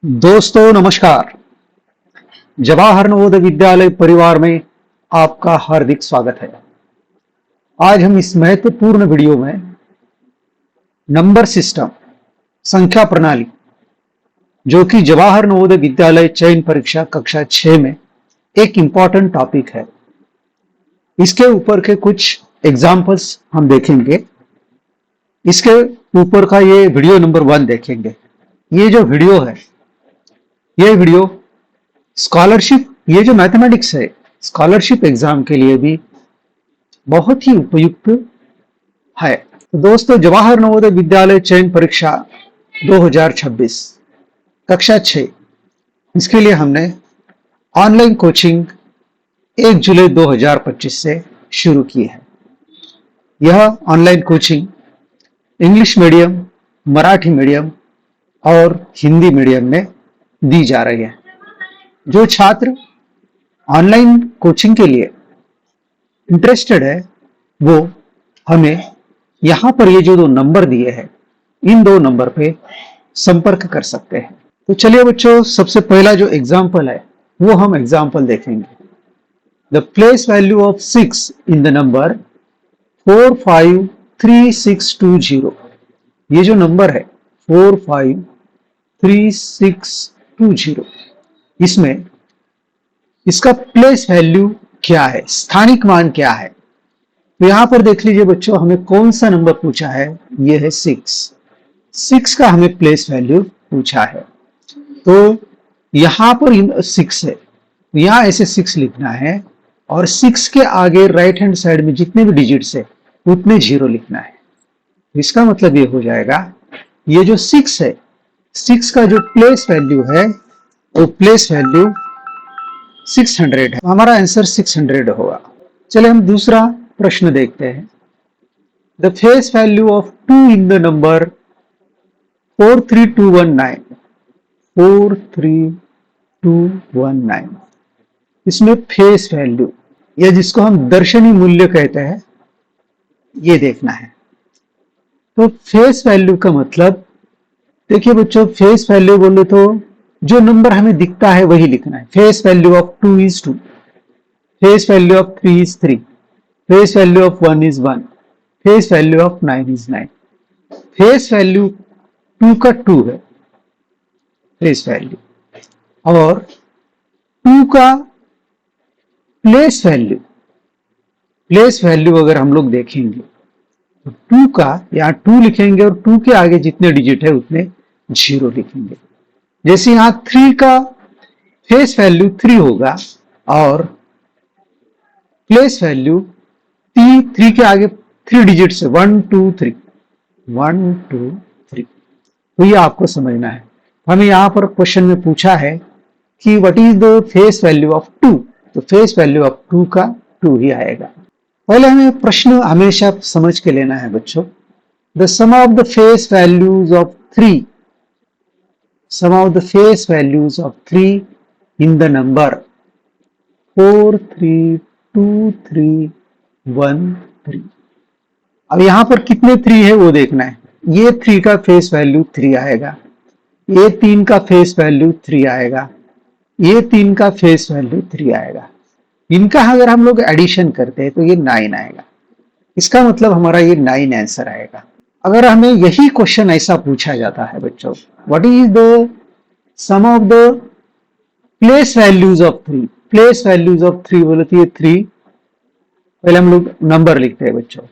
दोस्तों नमस्कार। जवाहर नवोदय विद्यालय परिवार में आपका हार्दिक स्वागत है। आज हम इस महत्वपूर्ण वीडियो में नंबर सिस्टम, संख्या प्रणाली, जो कि जवाहर नवोदय विद्यालय चयन परीक्षा कक्षा 6 में एक इंपॉर्टेंट टॉपिक है, इसके ऊपर के कुछ एग्जाम्पल्स हम देखेंगे। इसके ऊपर का ये वीडियो नंबर 1 देखेंगे। ये जो वीडियो है, ये वीडियो स्कॉलरशिप, ये जो मैथमेटिक्स है, स्कॉलरशिप एग्जाम के लिए भी बहुत ही उपयुक्त है। तो दोस्तों, जवाहर नवोदय विद्यालय चयन परीक्षा 2026 कक्षा 6, इसके लिए हमने ऑनलाइन कोचिंग 1 जुलाई 2025 से शुरू की है। यह online coaching English medium, Marathi medium और हिंदी मीडियम में दी जा रही है। जो छात्र ऑनलाइन कोचिंग के लिए इंटरेस्टेड है, वो हमें यहां पर ये जो 2 नंबर दिए हैं, इन 2 नंबर पे संपर्क कर सकते हैं। तो चलिए बच्चों, सबसे पहला जो एग्जाम्पल है वो हम एग्जाम्पल देखेंगे। The place value of 6 in the number 453620। ये जो नंबर है 453620, इसमें इसका प्लेस वैल्यू क्या है, स्थानिक मान क्या है। तो यहां पर देख लीजिए बच्चों, हमें कौन सा नंबर पूछा है। ये है 6 का हमें प्लेस वैल्यू पूछा है। तो यहां पर 6 है, यहां ऐसे 6 लिखना है और 6 के आगे राइट हैंड साइड में जितने भी डिजिट्स है उतने 0 लिखना है। इसका मतलब ये हो जाएगा, ये जो 6 है, 6 का जो प्लेस वैल्यू है वो प्लेस वैल्यू 600 है। हमारा आंसर 600 होगा। चले हम दूसरा प्रश्न देखते हैं। The face value of 2 in the number 43219। 43219, इसमें फेस वैल्यू, या जिसको हम दर्शनी मूल्य कहते हैं, ये देखना है। तो फेस वैल्यू का मतलब, देखिए बच्चों, फेस वैल्यू बोले तो जो नंबर हमें दिखता है वही लिखना है। Face value of 2 is 2, face value of 3 is 3, face value of 1 is 1, face value of 9 is 9। Face value 2 का 2 है फेस वैल्यू, और 2 का प्लेस वैल्यू, प्लेस वैल्यू अगर हम लोग देखेंगे तो 2 का यहाँ 2 लिखेंगे और 2 के आगे जितने डिजिट है उतने 0 लिखेंगे। जैसे यहां 3 का फेस वैल्यू 3 होगा और प्लेस वैल्यू 3 के आगे 3 डिजिट से 1 2 3, 1 2 3। तो ये आपको समझना है। हमें यहां पर क्वेश्चन में पूछा है कि what is the face value of 2, तो फेस वैल्यू ऑफ 2 का 2 ही आएगा। पहले हमें प्रश्न हमेशा समझ के लेना है बच्चों। The sum of the face values of 3, sum of the face values of 3 in the number 43213। अब यहां पर कितने 3 है वो देखना है। ये 3 का फेस वैल्यू 3 आएगा, ये 3 का फेस वैल्यू 3 आएगा, ये 3 का फेस वैल्यू 3 आएगा। इनका अगर हम लोग एडिशन करते हैं तो ये 9 आएगा। इसका मतलब हमारा ये 9 आंसर आएगा। अगर हमें यही क्वेश्चन ऐसा पूछा जाता है बच्चों, what is the sum of the place values of 3, place values of 3 बोले तो ये 3, पहले हम लोग नंबर लिखते हैं बच्चों,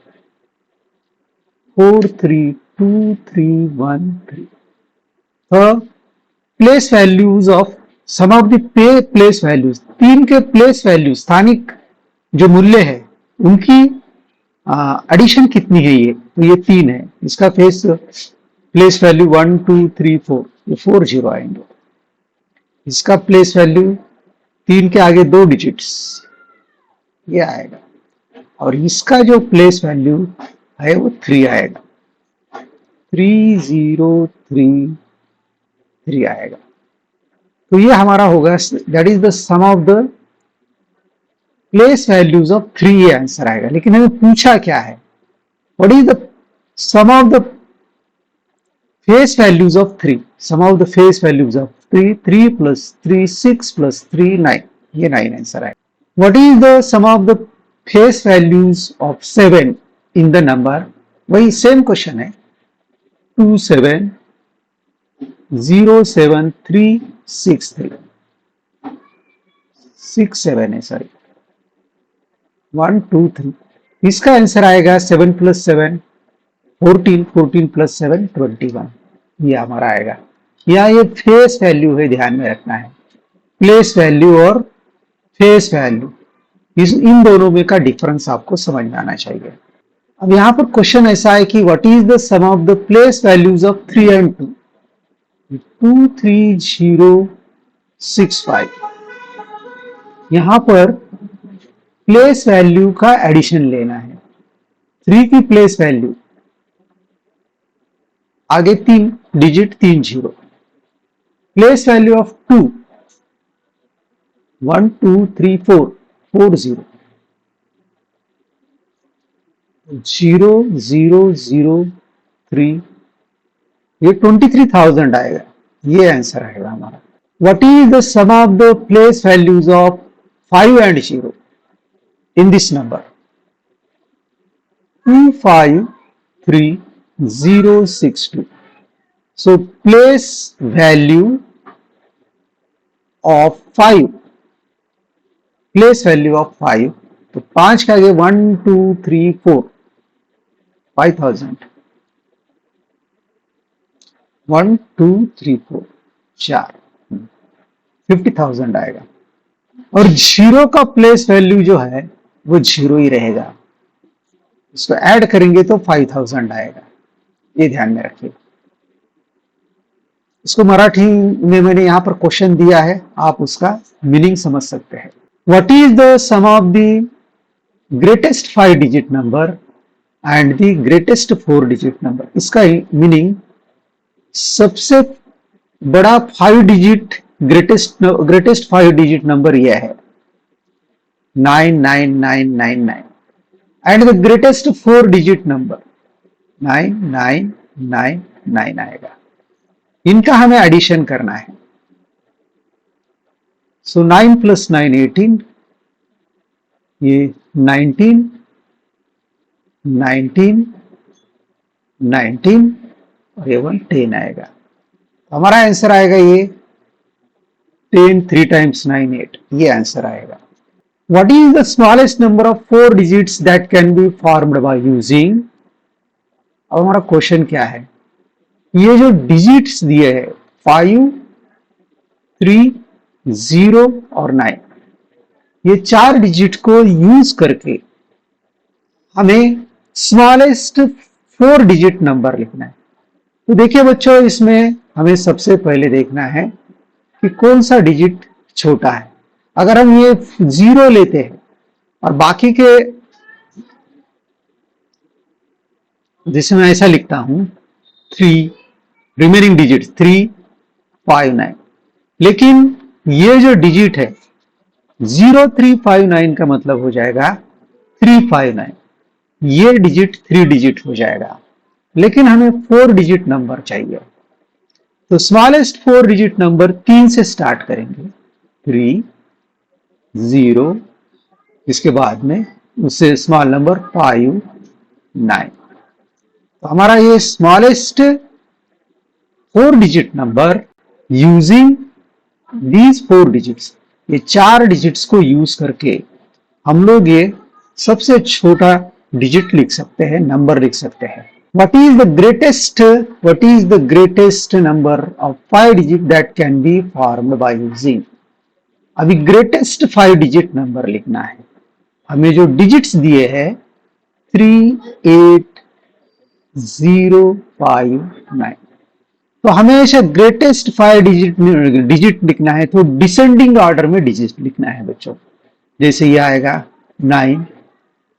432313। तो place values of, sum of the place values, 3 के प्लेस वैल्यू, स्थानिक जो मूल्य है उनकी एडिशन कितनी है, ये तो ये 3 है। इसका प्लेस वैल्यू 1 2 3 4, ये 4 0 आएंगे। इसका प्लेस वैल्यू 3 के आगे 2 डिजिट्स, ये आएगा, और इसका जो प्लेस वैल्यू है वो 3 आएगा, 3033 आएगा। तो ये हमारा होगा, that is the sum of the place values of 3, ये आंसर आएगा। लेकिन हमें पूछा क्या है, what is the sum of the face values of 3, sum of the face values of 3, 3 plus 3, 6 plus 3, 9. ये 9 आंसर है. What is the sum of the face values of 7 in the number? वही same question है. 2, 7, 0, 7, 3, 6, 3. 6, 7 है, sorry. 1, 2, 3. इसका answer आएगा 7 plus 7, 14, 14 plus 7, 21. ये हमारा आएगा. यहाँ ये फेस वैल्यू है, ध्यान में रखना है. प्लेस वैल्यू और फेस वैल्यू, इन दोनों में का डिफरेंस आपको समझ में आना चाहिए. अब यहाँ पर क्वेश्चन ऐसा है कि what is the sum of the place values of 3 and 2? 2, 3, 0, 6, 5. यहाँ पर प्लेस वैल्यू का एडिशन लेना है. 3 की प्लेस वैल्यू, आगे 3 डिजिट, 3 0. Place value of 2, 1, 2, 3, 4, 4 0. 0, 0, 0, 3. ये 23,000 आएगा. ये आंसर आएगा हमारा. What is the sum of the place values of 5 and 0 in this number? 2, 5, 3, 0, 6, 2. So place value of 5, place value of 5, तो 5 का आगे 1, 2, 3, 4, 5,000. 1, 2, 3, 4, 4, 50,000 आएगा. और 0 का प्लेस वैल्यू जो है वो 0 ही रहेगा. इसको ऐड करेंगे तो 5,000 आएगा. ये ध्यान में रखिए. इसको मराठी में मैंने यहाँ पर क्वेश्चन दिया है, आप उसका मीनिंग समझ सकते हैं. What is the sum of the greatest 5 digit number and the greatest 4 digit number? इसका मीनिंग सबसे बड़ा 5 डिजिट ग्रेटेस्ट 5 डिजिट नंबर यह है 99999 and the greatest 4 digit number 9999 आएगा. इनका हमें एडिशन करना है. सो 9 plus 9, 18. ये 19, 19, 19 और ये 1 10 आएगा. हमारा आंसर आएगा ये 10, 3 times 9, 8. ये आंसर आएगा. What is the smallest number of 4 digits that can be formed by using? अब हमारा क्वेश्चन क्या है? ये जो डिजिट्स दिए हैं 5, 3, 0 और 9, ये 4 डिजिट को यूज करके हमें स्मॉलेस्ट 4 डिजिट नंबर लिखना है. तो देखिए बच्चों, इसमें हमें सबसे पहले देखना है कि कौन सा डिजिट छोटा है. अगर हम ये 0 लेते हैं और बाकी के, जैसे मैं ऐसा लिखता हूं 3, रिमेनिंग डिजिट 3, 5, 9, लेकिन ये जो डिजिट है 0, 3, 5, 9 का मतलब हो जाएगा 3, 5, 9. ये डिजिट 3 डिजिट हो जाएगा, लेकिन हमें 4 डिजिट नंबर चाहिए. तो स्मॉलेस्ट 4 डिजिट नंबर 3 से स्टार्ट करेंगे. 3, 0, इसके बाद में उससे स्मॉल नंबर 5, 9. तो हमारा ये smallest 4 digit number using these 4 digits, ये 4 डिजिट्स को यूज करके हम लोग ये सबसे छोटा डिजिट लिख सकते हैं, नंबर लिख सकते हैं. What is the greatest number of 5 digit that can be formed by using? अभी ग्रेटेस्ट 5 डिजिट नंबर लिखना है. हमें जो डिजिट्स दिए हैं 3, 8, 0, 5, 9, तो हमेशा ग्रेटेस्ट 5 डिजिट लिखना है तो डिसेंडिंग ऑर्डर में डिजिट लिखना है बच्चों. जैसे ये आएगा 9,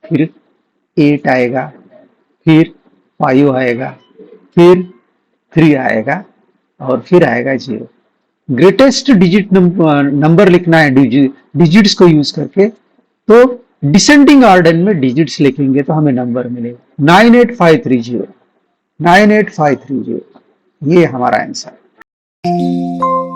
फिर 8 आएगा, फिर 5 आएगा, फिर 3 आएगा और फिर आएगा 0. ग्रेटेस्ट डिजिट नंबर लिखना है डिजिट्स को यूज करके, तो डिसेंडिंग ऑर्डर में डिजिट्स लिखेंगे तो हमें नंबर मिलेगा 98530. 98530 ये हमारा आंसर है.